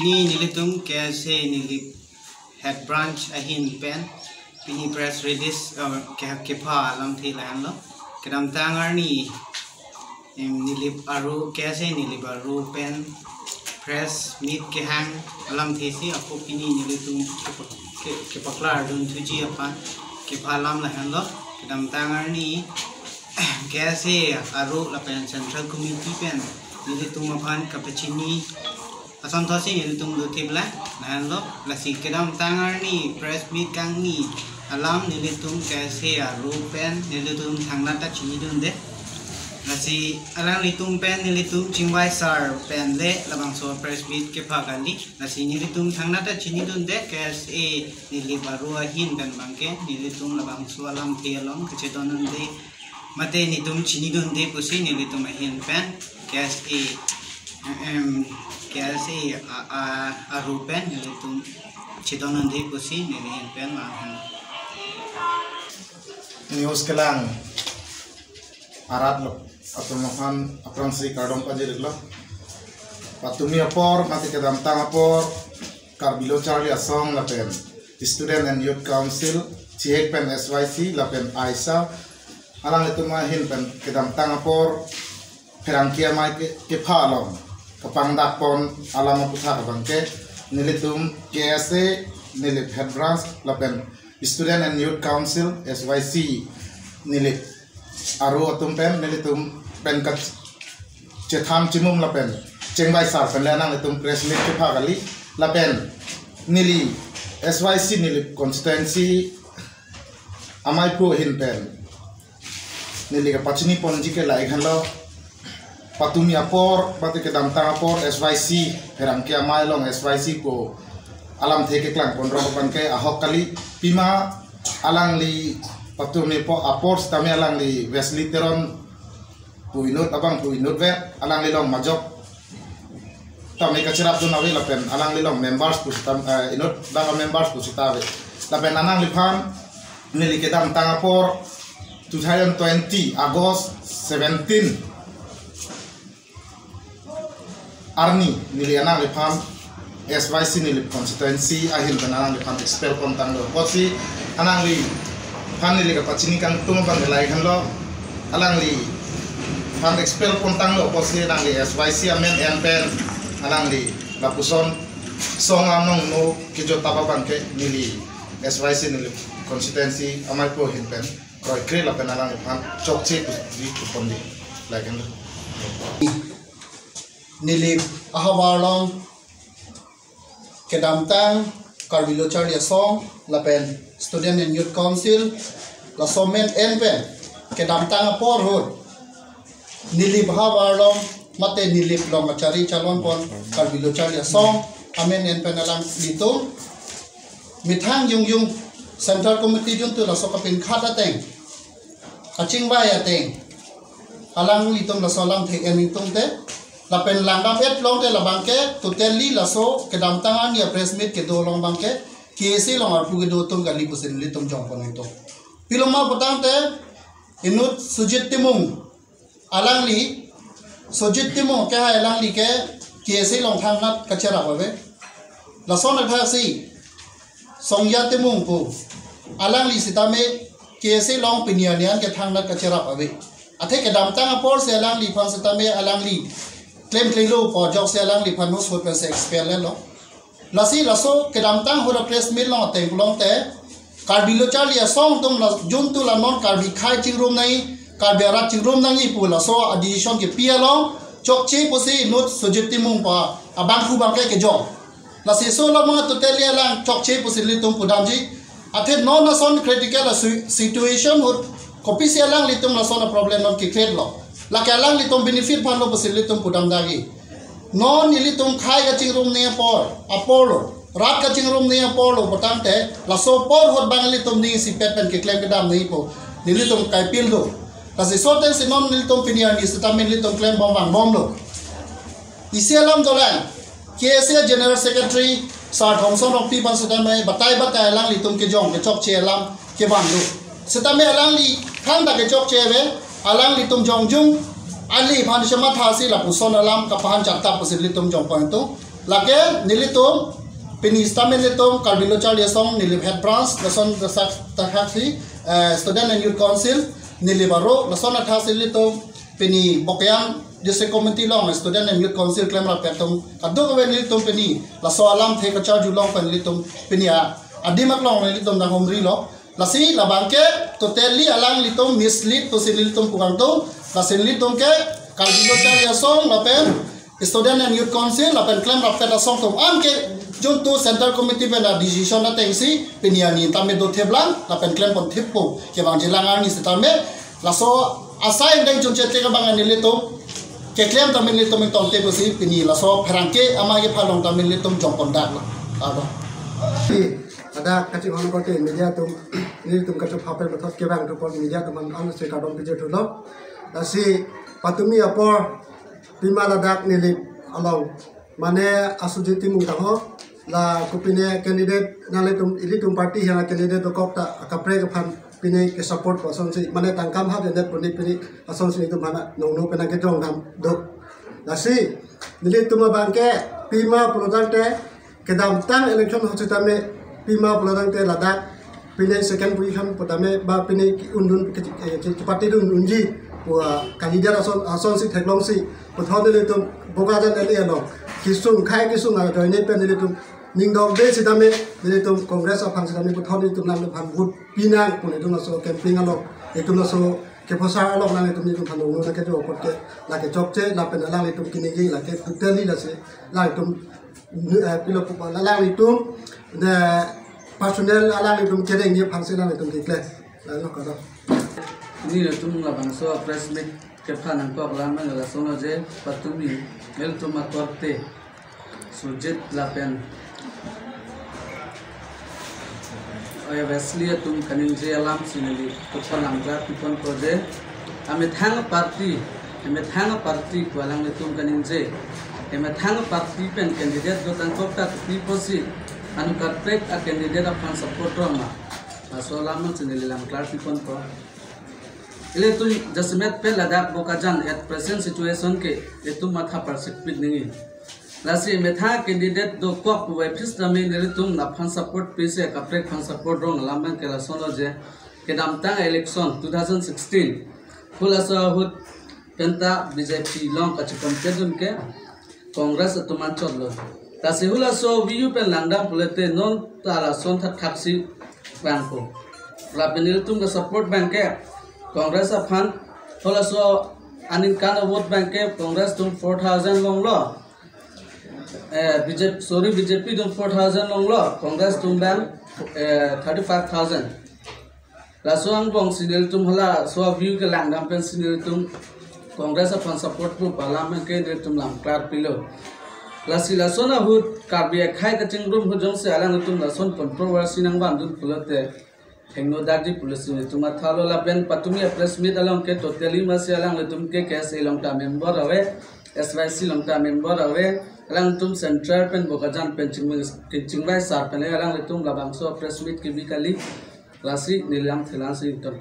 pini nilitum kese nilip head branch ahin pen pini press release kepa alam thi lan lo kedam tangar ni nilip aru kese nilip aru pen press meet ke hang alam thi si aku pini nilitum kepaklar dun tuji apa kepa alam lan lo kedam tangar ni kese aru lapen central committee pen nilitum apan kapachini asam thasi nilitum do tibla nan lo lasi kedam tangar ni press meet kang ni alam nilitum kese aru pen nilitum thangnata chini dun de lasi alang litum pen nilitum chingwai sar pen le labang so press meet ke phakali lasi nilitum thangnata chini dun de kse nilibaru ahin kan bangke nilitum labang so alam thelong kechetonun de mate nitum chini dun de pusi nilitum ahin pen kse kse aru pen nilitum chetonun de pusi nilihin pen mahan news kelang arat lo atau makan apang si kadang pajir lo patumi apor mati kedam tang apor karbilo Charlie asong lapen student and youth council ciek pen SYC lapen Aisa alang itu mahin pen kedam tang apor perangkia mai ke phalong kapang dakpon alam aputha bangke nilitum KSA nilip head branch lapen student and youth council SYC nilip aru atum pen nilitum pen kat chetham chimum lapen chengbai sar pen lanang litum press meet ke phagali lapen nili SYC nilip constituency amai pu hin pen nili ka pachini ponji ke lai khanlo patumi apor pati ke dam tang apor SYC herang ke amai long SYC ko alam theke klang konro pan ke ahok kali pima alang li patumi po apor stami alang li Wesley Teron puinut abang puinut ve alang li long majok tami kacirap tu nawi lapen alang li long members pustam inut bang members pusitawe lapen anang li phan nili kedam tang apor 2020 August 17 Arni nili anang li phan SYC nili constituency ahin anang li phan expel kontang lo posi anang li phan nili ka pachini kang tung bang lai khan lo alang li phan expel kontang lo posi anang li SYC amen pen alang li lapuson song among no kijo tapa bang ke nili SYC nili constituency amai po hin pen roi kre la pen alang li phan chokche di kupondi lai khan lo nili ahawarlong kedam tang karbilo Charlie song lapen student and youth council la somen enpen kedam tang apor hod nili ahawarlong mate nili long achari chalon pon karbilo Charlie song amen enpen alang litum mithang yung central committee jun tu la sokapin khata teng aching ba ya teng alang litum la solam thek ening tung te lapen langdam et long te la bangke totally la so kedam tangan ya press meet ke do long bangke kese long arpu ke do tum gali pusin litum jong pon itu piloma potang te inut sujit timung alang li sujit timung ke ha alang li ke kese long thang nat kachara babe la so na tha si songya timung pu alang li sitame kese long pinyanian ke thang nat kachara babe athe kedam tang apor se alang li phang sitame alang li claim lo po jok se alang li phanus ho pen se expel le lo lasi laso kedam tang hora press meet long te long te karbilo Charlie song tum la jun tu la non karbi khai ching room nai karbera ching room nang i pu la so addition ke pia long chok che posi not sujiti mung pa abang khu bang ke jok lasi so la ma to tele lang chok che posi li tum pudam ji athe non na son critical situation hot copy se lang li tum la son problem non ki create lo la kalang litum benefit phan lo pasil litum pudam dagi non nilitum khai ka chingrum ne por apolo rat ka chingrum ne apolo potang te la so por hot bang litum ni si pen ke claim ke dam nei po nilitum kai pil do la si so ten si non nilitum pinian ni stamen litum claim bom lo isialam dolan KSA general secretary sar thomson of people sitame batai lang litum ke jong ke chok che lam ke ban lo sitame alang li khang da ke chok che ve alang litum jong jung ali phan shama thasi la puson alam ka pahan chakta pusil litum jong point to lake nilitum pini stamen litum Karbilo Charlie Asong nilib head branch lason tahaksi student and youth council nilibaro lason athasi litum pini Bokayam district committee long student and youth council claim rapetum kaduk wen litum pini laso alam the kachar julong pen litum pini adimak long litum na homri lo lasi labangke totally alang litum mislead to sinilitum pukanto lasin litum ke Karbilo Charlie Asong lapen student and youth council lapen claim rapet asong tum amke juntu center committee pena decision na tengsi piniani tame do theblang lapen claim pon thipu ke bang jilangar ni setame laso assign deng junche te ka bang ani litum ke claim tame litum tong te bosi pini laso pherangke ama ke phalong tame litum jongpon dak la ado ada kacik hono ko te media tum ni tum kacik phapel bathot ke bang to pon media tum an se ka dom pije thulo dasi patumi apor pima ladak nilip along mane asujiti mungtaho la kupine candidate naletum ilitum party hana candidate dokok ta akapre ka phan pine ke support person si mane tangkam ha de puni pini ason si itu mana nongno pena ke jong dam dok dasi nilitum bangke pima product kedam tang election hositame pima product ladak pine second position potame ba pine undun ke party dun unji wa kandidat ason si theklong si pothon le tum bogajan ele ano kisung khai kisung na join pen le tum ningdong de sidame le tum congress of han sidame pothon le tum nam phan gut pinang pune tum so camping alo etum so ke phosar alo na le tum ni tum phanong na ke jo pot ke la ke chokche la pen la le tum kinegi la ke totally la se la tum pilo pu la le tum the personnel ala le tum kereng ye phang se la le tum dikle la no ka ni tum la bangso press meet ke phanang ko la man la sono je patumi mel tum atorte sujit la pen ay wesley tum kanin je alam sinali to phanang la pipon proje ame thang party ko alang tum kanin je ame thang party pen candidate do tan ko ta piposi anu karpet a candidate of fan support roma so lam sinali lam clar pipon ko ile tu jasmet pe ladak bokajan at present situation ke etu matha perspective ningi lasi metha candidate do kok we fis tame ile tum na fan support pe se kapre fan support rong lamang ke la sono je ke damtang election 2016 khulasa hut penta BJP long ka competition ke congress tuman cholo lasi hulaso vu pe langdam pulete non tala son that khaksi banko labenil tum ka support bank ke Congress of Fund, also anin kind of vote bank Congress tum 4,000 long law. BJP tum 4,000 long law. Congress tum bank 35,000. La so ang bong sinil tum hala so view ke lang dam pen sinil tum Congress of Fund support pu parliament ke nil tum lang klar pilo. La sila so na hut karbiya khai ka chingrum hujong se alang tum la son controversy nang ban dun pulote. Hengno dagdi police ni tuma thalo la ben patumi press meet along ke totally masi alang le tum ke case long ta member awe SYC long ta member awe alang tum central pen bokajan pen chingbai sar pen alang le tum labangso press meet ke bikali rasi nilam finance inter